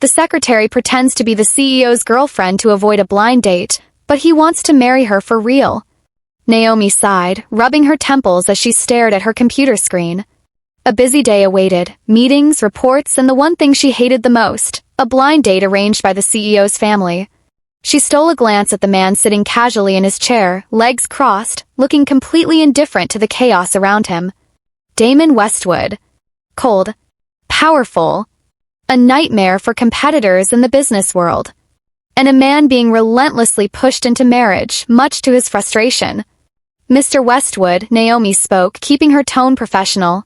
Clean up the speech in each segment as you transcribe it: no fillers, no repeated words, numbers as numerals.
The secretary pretends to be the CEO's girlfriend to avoid a blind date, but he wants to marry her for real. Naomi sighed, rubbing her temples as she stared at her computer screen. A busy day awaited, meetings, reports, and the one thing she hated the most, a blind date arranged by the CEO's family. She stole a glance at the man sitting casually in his chair, legs crossed, looking completely indifferent to the chaos around him. Damon Westwood. Cold. Powerful. A nightmare for competitors in the business world. And a man being relentlessly pushed into marriage, much to his frustration. Mr. Westwood, Naomi spoke, keeping her tone professional.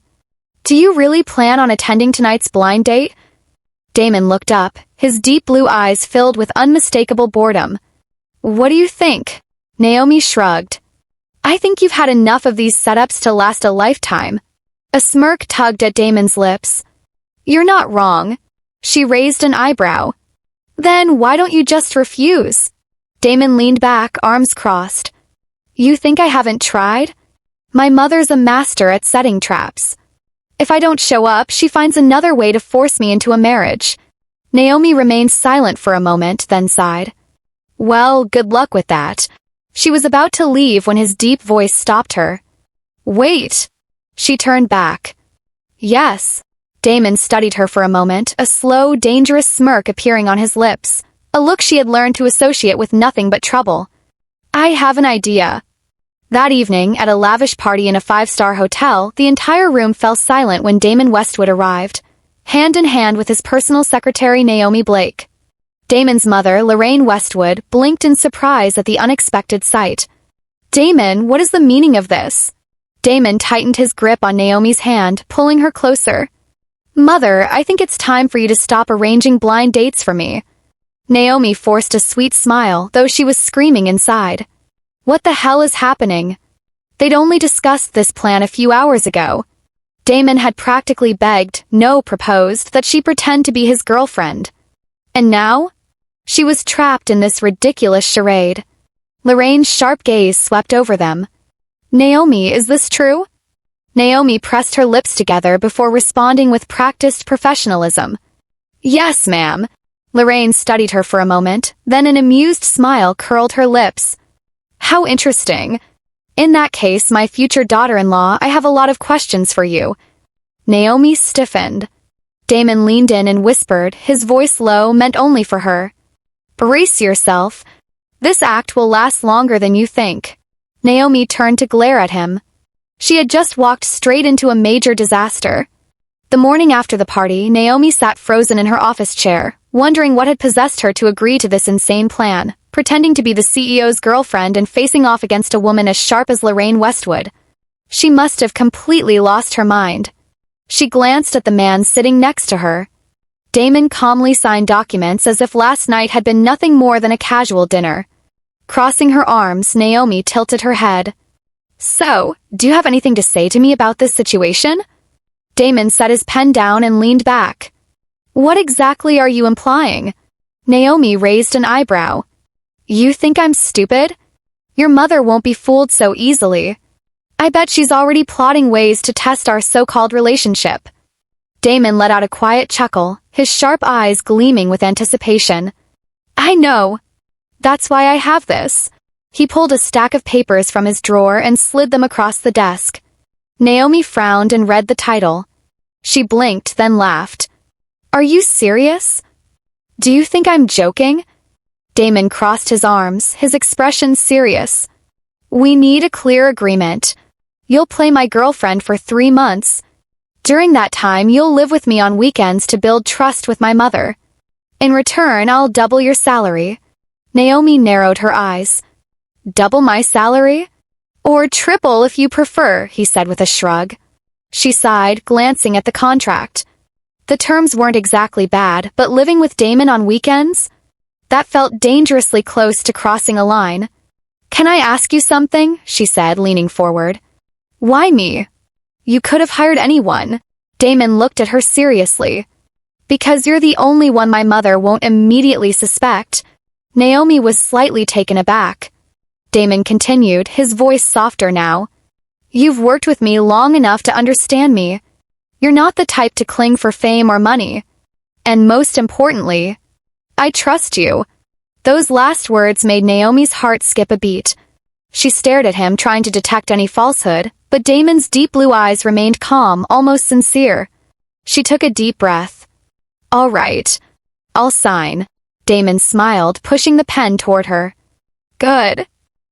Do you really plan on attending tonight's blind date? Damon looked up, his deep blue eyes filled with unmistakable boredom. What do you think? Naomi shrugged. I think you've had enough of these setups to last a lifetime. A smirk tugged at Damon's lips. You're not wrong. She raised an eyebrow. Then why don't you just refuse? Damon leaned back, arms crossed. You think I haven't tried? My mother's a master at setting traps. If I don't show up, she finds another way to force me into a marriage. Naomi remained silent for a moment, then sighed. Well, good luck with that. She was about to leave when his deep voice stopped her. Wait! She turned back. Yes. Damon studied her for a moment, a slow, dangerous smirk appearing on his lips, a look she had learned to associate with nothing but trouble. I have an idea. That evening, at a lavish party in a 5-star hotel, the entire room fell silent when Damon Westwood arrived, hand in hand with his personal secretary Naomi Blake. Damon's mother, Lorraine Westwood, blinked in surprise at the unexpected sight. Damon, what is the meaning of this? Damon tightened his grip on Naomi's hand, pulling her closer. Mother, I think it's time for you to stop arranging blind dates for me. Naomi forced a sweet smile, though she was screaming inside. What the hell is happening? They'd only discussed this plan a few hours ago. Damon had practically begged, no, proposed, that she pretend to be his girlfriend. And now? She was trapped in this ridiculous charade. Lorraine's sharp gaze swept over them. Naomi, is this true? Naomi pressed her lips together before responding with practiced professionalism. Yes, ma'am. Lorraine studied her for a moment, then an amused smile curled her lips. How interesting. In that case, my future daughter-in-law, I have a lot of questions for you. Naomi stiffened. Damon leaned in and whispered, his voice low, meant only for her. Brace yourself. This act will last longer than you think. Naomi turned to glare at him. She had just walked straight into a major disaster. The morning after the party, Naomi sat frozen in her office chair, wondering what had possessed her to agree to this insane plan, pretending to be the CEO's girlfriend and facing off against a woman as sharp as Lorraine Westwood. She must have completely lost her mind. She glanced at the man sitting next to her. Damon calmly signed documents as if last night had been nothing more than a casual dinner. Crossing her arms, Naomi tilted her head. So, do you have anything to say to me about this situation? Damon set his pen down and leaned back. What exactly are you implying? Naomi raised an eyebrow. You think I'm stupid? Your mother won't be fooled so easily. I bet she's already plotting ways to test our so-called relationship. Damon let out a quiet chuckle, his sharp eyes gleaming with anticipation. I know. That's why I have this. He pulled a stack of papers from his drawer and slid them across the desk. Naomi frowned and read the title. She blinked, then laughed. Are you serious? Do you think I'm joking? Damon crossed his arms, his expression serious. We need a clear agreement. You'll play my girlfriend for 3 months. During that time, you'll live with me on weekends to build trust with my mother. In return, I'll double your salary. Naomi narrowed her eyes. Double my salary? Or triple if you prefer, he said with a shrug. She sighed, glancing at the contract. The terms weren't exactly bad, but living with Damon on weekends? That felt dangerously close to crossing a line. Can I ask you something? She said, leaning forward. Why me? You could have hired anyone. Damon looked at her seriously. Because you're the only one my mother won't immediately suspect. Naomi was slightly taken aback. Damon continued, his voice softer now. You've worked with me long enough to understand me. You're not the type to cling for fame or money. And most importantly, I trust you. Those last words made Naomi's heart skip a beat. She stared at him, trying to detect any falsehood, but Damon's deep blue eyes remained calm, almost sincere. She took a deep breath. All right. I'll sign. Damon smiled, pushing the pen toward her. Good.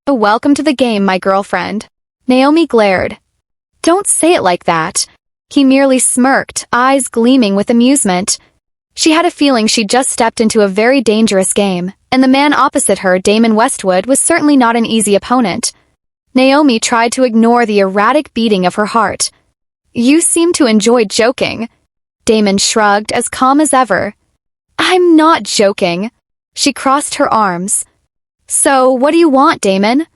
Welcome to the game, my girlfriend. Naomi glared. Don't say it like that. He merely smirked, eyes gleaming with amusement. She had a feeling she'd just stepped into a very dangerous game, and the man opposite her, Damon Westwood, was certainly not an easy opponent. Naomi tried to ignore the erratic beating of her heart. You seem to enjoy joking. Damon shrugged, as calm as ever. I'm not joking. She crossed her arms. So, what do you want, Damon?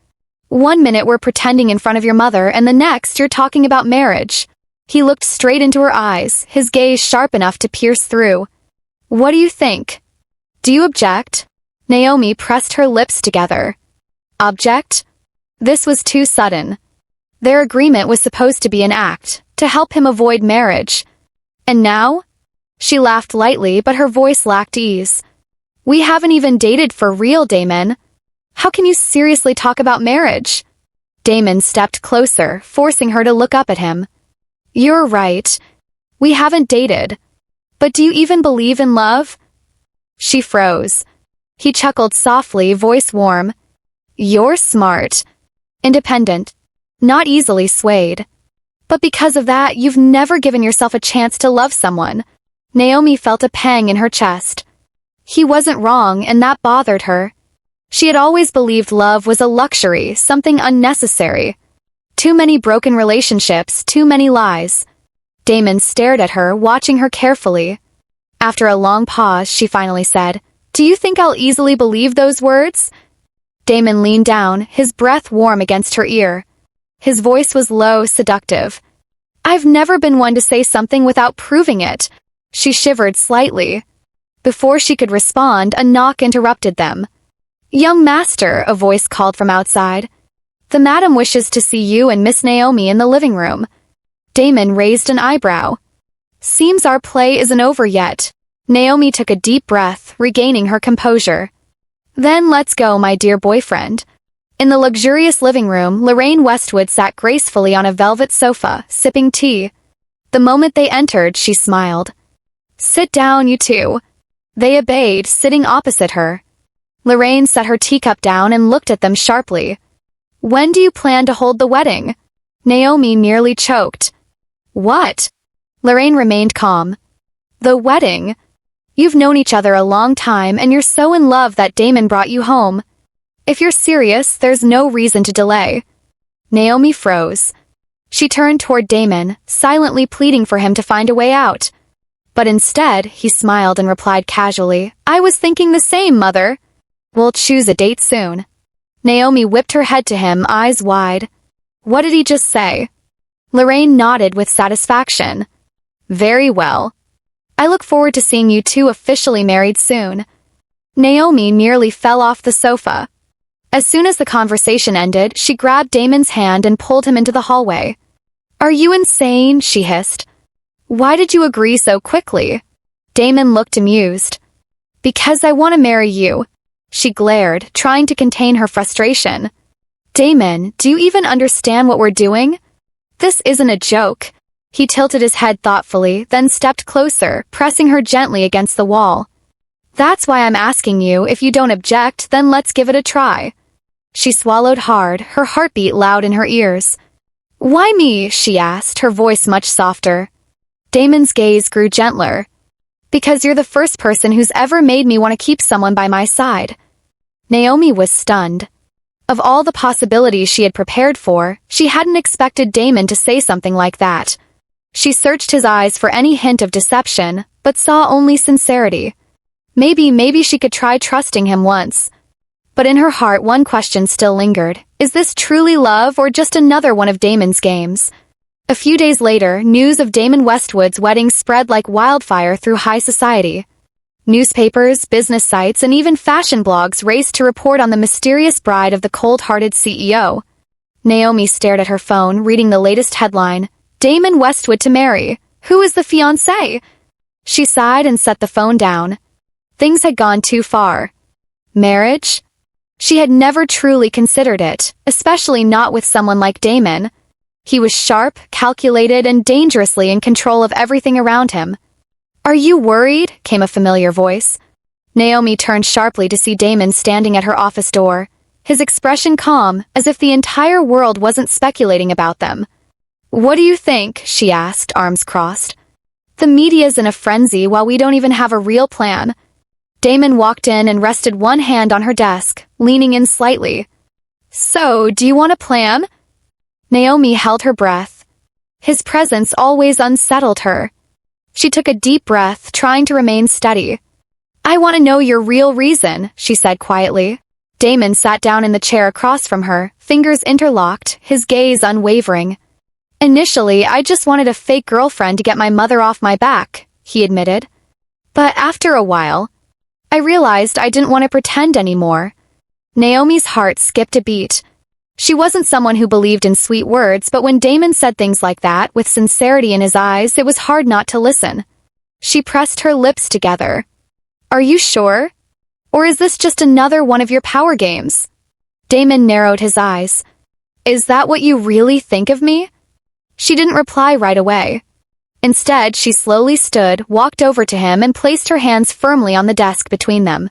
1 minute we're pretending in front of your mother, and the next you're talking about marriage. He looked straight into her eyes, his gaze sharp enough to pierce through. What do you think? Do you object? Naomi pressed her lips together. Object? This was too sudden. Their agreement was supposed to be an act, to help him avoid marriage. And now? She laughed lightly, but her voice lacked ease. We haven't even dated for real, Damon. How can you seriously talk about marriage? Damon stepped closer, forcing her to look up at him. You're right. We haven't dated. But do you even believe in love? She froze. He chuckled softly, voice warm. You're smart. Independent. Not easily swayed. But because of that, you've never given yourself a chance to love someone. Naomi felt a pang in her chest. He wasn't wrong, and that bothered her. She had always believed love was a luxury, something unnecessary. Too many broken relationships, too many lies. Damon stared at her, watching her carefully. After a long pause, she finally said, Do you think I'll easily believe those words? Damon leaned down, his breath warm against her ear. His voice was low, seductive. I've never been one to say something without proving it. She shivered slightly. Before she could respond, a knock interrupted them. Young master, a voice called from outside. The madam wishes to see you and Miss Naomi in the living room. Damon raised an eyebrow. Seems our play isn't over yet. Naomi took a deep breath, regaining her composure. Then let's go, my dear boyfriend. In the luxurious living room, Lorraine Westwood sat gracefully on a velvet sofa, sipping tea. The moment they entered, she smiled. Sit down, you two. They obeyed, sitting opposite her. Lorraine set her teacup down and looked at them sharply. When do you plan to hold the wedding? Naomi nearly choked. What? Lorraine remained calm. The wedding. You've known each other a long time, and you're so in love that Damon brought you home. If you're serious, there's no reason to delay. Naomi froze. She turned toward Damon, silently pleading for him to find a way out. But instead, he smiled and replied casually, I was thinking the same, mother. We'll choose a date soon. Naomi whipped her head to him, eyes wide. What did he just say? Lorraine nodded with satisfaction. Very well. I look forward to seeing you two officially married soon. Naomi nearly fell off the sofa. As soon as the conversation ended, she grabbed Damon's hand and pulled him into the hallway. Are you insane? She hissed. Why did you agree so quickly? Damon looked amused. Because I want to marry you. She glared, trying to contain her frustration. Damon, do you even understand what we're doing? This isn't a joke. He tilted his head thoughtfully, then stepped closer, pressing her gently against the wall. That's why I'm asking you. If you don't object, then let's give it a try. She swallowed hard, her heartbeat loud in her ears. Why me? She asked, her voice much softer. Damon's gaze grew gentler. Because you're the first person who's ever made me want to keep someone by my side. Naomi was stunned. Of all the possibilities she had prepared for, she hadn't expected Damon to say something like that. She searched his eyes for any hint of deception, but saw only sincerity. Maybe she could try trusting him once. But in her heart, one question still lingered. Is this truly love or just another one of Damon's games? A few days later, news of Damon Westwood's wedding spread like wildfire through high society. Newspapers, business sites, and even fashion blogs raced to report on the mysterious bride of the cold-hearted CEO. Naomi stared at her phone, reading the latest headline. Damon Westwood to marry. Who is the fiancé? She sighed and set the phone down. Things had gone too far. Marriage? She had never truly considered it, especially not with someone like Damon. He was sharp, calculated, and dangerously in control of everything around him. "Are you worried?" came a familiar voice. Naomi turned sharply to see Damon standing at her office door, his expression calm, as if the entire world wasn't speculating about them. "What do you think?" she asked, arms crossed. "The media's in a frenzy while we don't even have a real plan." Damon walked in and rested one hand on her desk, leaning in slightly. "So, do you want a plan?" Naomi held her breath. His presence always unsettled her. She took a deep breath, trying to remain steady. "I want to know your real reason," she said quietly. Damon sat down in the chair across from her, fingers interlocked, his gaze unwavering. "Initially, I just wanted a fake girlfriend to get my mother off my back," he admitted. "But after a while, I realized I didn't want to pretend anymore." Naomi's heart skipped a beat. She wasn't someone who believed in sweet words, but when Damon said things like that, with sincerity in his eyes, it was hard not to listen. She pressed her lips together. "Are you sure? Or is this just another one of your power games?" Damon narrowed his eyes. "Is that what you really think of me?" She didn't reply right away. Instead, she slowly stood, walked over to him, and placed her hands firmly on the desk between them.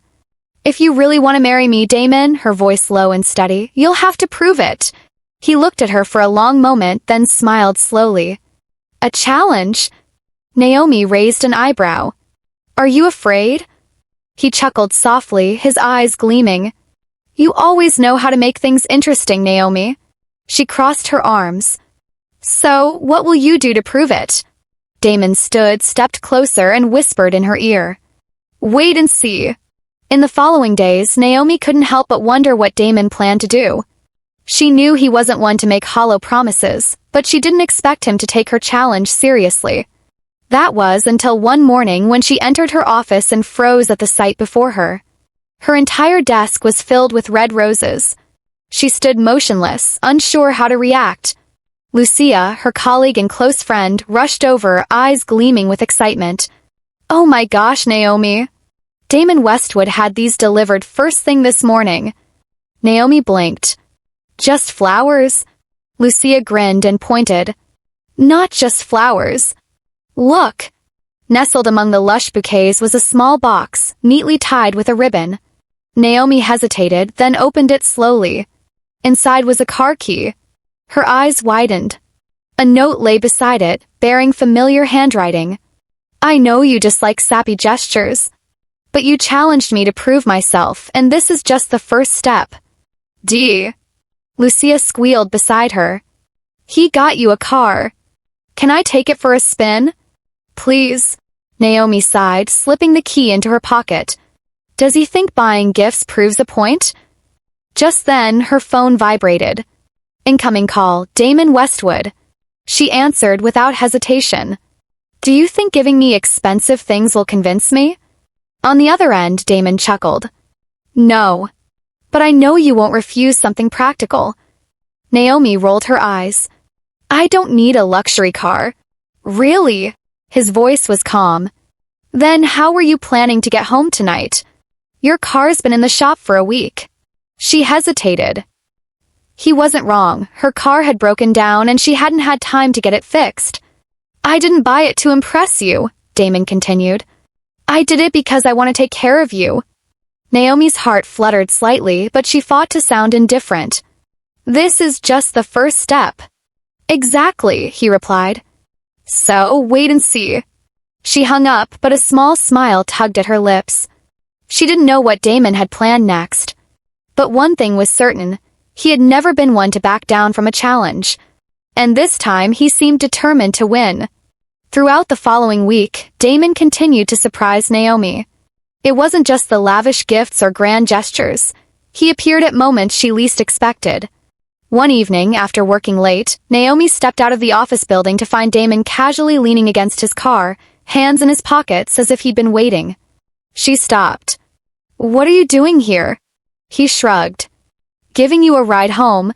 "If you really want to marry me, Damon," her voice low and steady, "you'll have to prove it." He looked at her for a long moment, then smiled slowly. "A challenge?" Naomi raised an eyebrow. "Are you afraid?" He chuckled softly, his eyes gleaming. "You always know how to make things interesting, Naomi." She crossed her arms. "So, what will you do to prove it?" Damon stood, stepped closer, and whispered in her ear. "Wait and see." In the following days, Naomi couldn't help but wonder what Damon planned to do. She knew he wasn't one to make hollow promises, but she didn't expect him to take her challenge seriously. That was until one morning when she entered her office and froze at the sight before her. Her entire desk was filled with red roses. She stood motionless, unsure how to react. Lucia, her colleague and close friend, rushed over, eyes gleaming with excitement. "Oh my gosh, Naomi! Damon Westwood had these delivered first thing this morning." Naomi blinked. "Just flowers?" Lucia grinned and pointed. "Not just flowers. Look!" Nestled among the lush bouquets was a small box, neatly tied with a ribbon. Naomi hesitated, then opened it slowly. Inside was a car key. Her eyes widened. A note lay beside it, bearing familiar handwriting. "I know you dislike sappy gestures, but you challenged me to prove myself, and this is just the first step." "D." Lucia squealed beside her. "He got you a car. Can I take it for a spin?" "Please." Naomi sighed, slipping the key into her pocket. "Does he think buying gifts proves a point?" Just then, her phone vibrated. Incoming call, Damon Westwood. She answered without hesitation. "Do you think giving me expensive things will convince me?" On the other end, Damon chuckled. "No. But I know you won't refuse something practical." Naomi rolled her eyes. "I don't need a luxury car." "Really?" His voice was calm. "Then how were you planning to get home tonight? Your car's been in the shop for a week." She hesitated. He wasn't wrong. Her car had broken down and she hadn't had time to get it fixed. "I didn't buy it to impress you," Damon continued. "I did it because I want to take care of you." Naomi's heart fluttered slightly, but she fought to sound indifferent. "This is just the first step." "Exactly," he replied. "So, wait and see." She hung up, but a small smile tugged at her lips. She didn't know what Damon had planned next. But one thing was certain. He had never been one to back down from a challenge. And this time, he seemed determined to win. Throughout the following week, Damon continued to surprise Naomi. It wasn't just the lavish gifts or grand gestures. He appeared at moments she least expected. One evening, after working late, Naomi stepped out of the office building to find Damon casually leaning against his car, hands in his pockets as if he'd been waiting. She stopped. "What are you doing here?" He shrugged. "Giving you a ride home."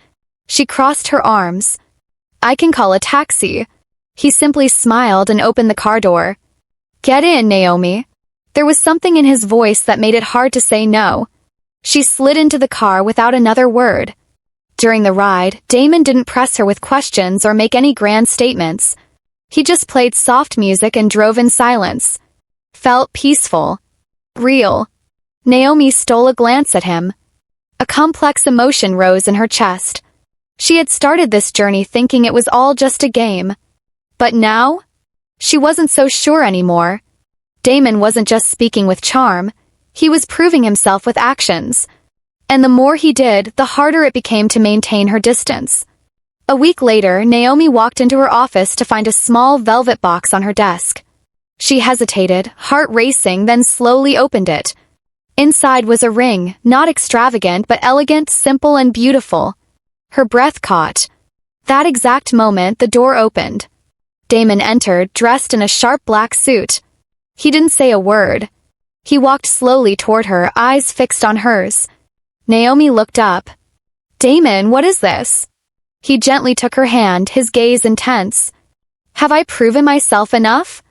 She crossed her arms. "I can call a taxi." He simply smiled and opened the car door. Get in, Naomi. There was something in his voice that made it hard to say no. She slid into the car without another word. During the ride, Damon didn't press her with questions or make any grand statements. He just played soft music and drove in silence. Felt peaceful. Real. Naomi stole a glance at him. A complex emotion rose in her chest. She had started this journey thinking it was all just a game. But now? She wasn't so sure anymore. Damon wasn't just speaking with charm. He was proving himself with actions. And the more he did, the harder it became to maintain her distance. A week later, Naomi walked into her office to find a small velvet box on her desk. She hesitated, heart racing, then slowly opened it. Inside was a ring, not extravagant but elegant, simple, and beautiful. Her breath caught. That exact moment, the door opened. Damon entered, dressed in a sharp black suit. He didn't say a word. He walked slowly toward her, eyes fixed on hers. Naomi looked up. Damon, what is this? He gently took her hand, his gaze intense. Have I proven myself enough?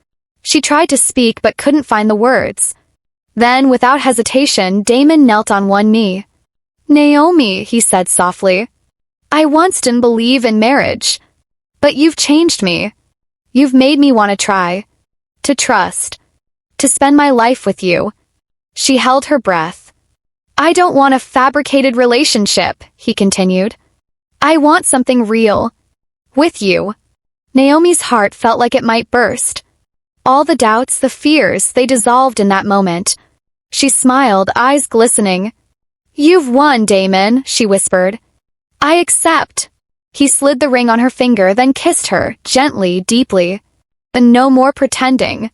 She tried to speak but couldn't find the words. Then, without hesitation, Damon knelt on one knee. Naomi, he said softly. I once didn't believe in marriage. But you've changed me. You've made me want to try. To trust. To spend my life with you. She held her breath. I don't want a fabricated relationship, he continued. I want something real. With you. Naomi's heart felt like it might burst. All the doubts, the fears, they dissolved in that moment. She smiled, eyes glistening. You've won, Damon, she whispered. I accept. He slid the ring on her finger, then kissed her, gently, deeply. And no more pretending.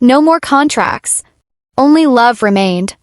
No more contracts. Only love remained.